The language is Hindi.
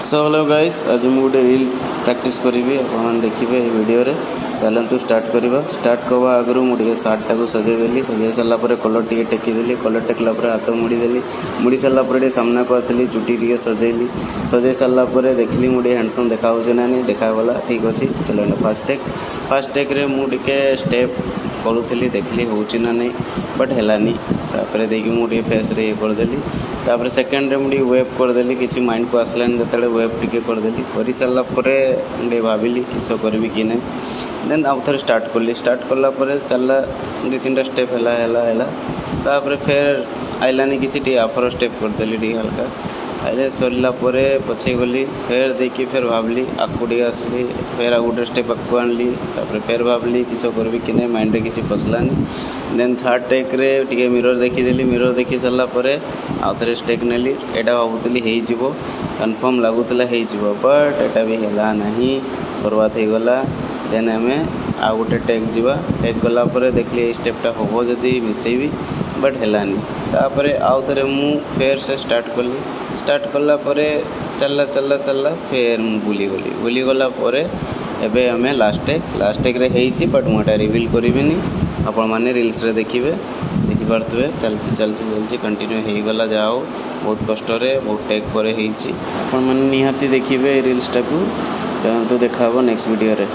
सो हेलो गाइस, आज मुझे गोटे रील प्रैक्टिस करी आप देखिए वीडियो रे। चलतु स्टार्ट करवा। स्टार्ट करवा आगु मुझे सार्टा को सजेदेली। सजे सारापर कलर टे टेकीदेली। कलर टेकला हाथ मुड़ीदेली। मुड़ी सारापर सामना को आसली चुटी टे सजेली। सजे सारापर देखली मुझे हैंडसम देखा ना नहीं देखागला। ठीक अच्छे चलो फास्ट टेक रे मुझे स्टेप करूली देखली हो ना नहीं बट हैलानी। तापर देखिए मुझे फेस रे करदेली। तापर सेकेंड रे मुझे वेब करदेली। किसी माइंड को आसलानी जो वेब टिके करदेली। कर सारापर मुझे भाविली किस करी कि ना देन आउ थे स्टार्ट कली। स्टार्ट कलापर चलला 2-3टा स्टेप है। तापर फिर आइलानी किसी टी आफर स्टेप करदेली टी हल्का अरे सरला पछे गली। फिर देखिए फिर भावली आकू टे आसली। फिर आ गोटे स्टेप आकू आनली। तापर फिर भावली किस करी कि नहीं माइंड किसी पसलानी। देन थर्ड टेक रे टिके मिरर देखीदेली। मिरर देखी सारापर आउ थे स्टेप नेली। एटा भावुली हो कन्फर्म लगुला हो बट एटा भी है नहीं बर्बाद हो गला। देन आम आउ गोटे टेक जावा। टेक गलापर देखली स्टेपटा हम जदि मिसेबी बट हैलानी। तापर आउ थे मु फिर से स्टार्ट कली। स्टार्ट कलापर चलला फिर बुली गलापर एबे आम लास्ट टेक रे हेइछि बट मुझे रिवील करिबिनी। आपण माने रील्स रे देखिपारे चलती कंटिन्यू हो गला। जाओ बहुत कष्ट बहुत टेक पर आपण माने निहाती देखिए रील्सटा को। चलते देखा नेक्स्ट वीडियो रे।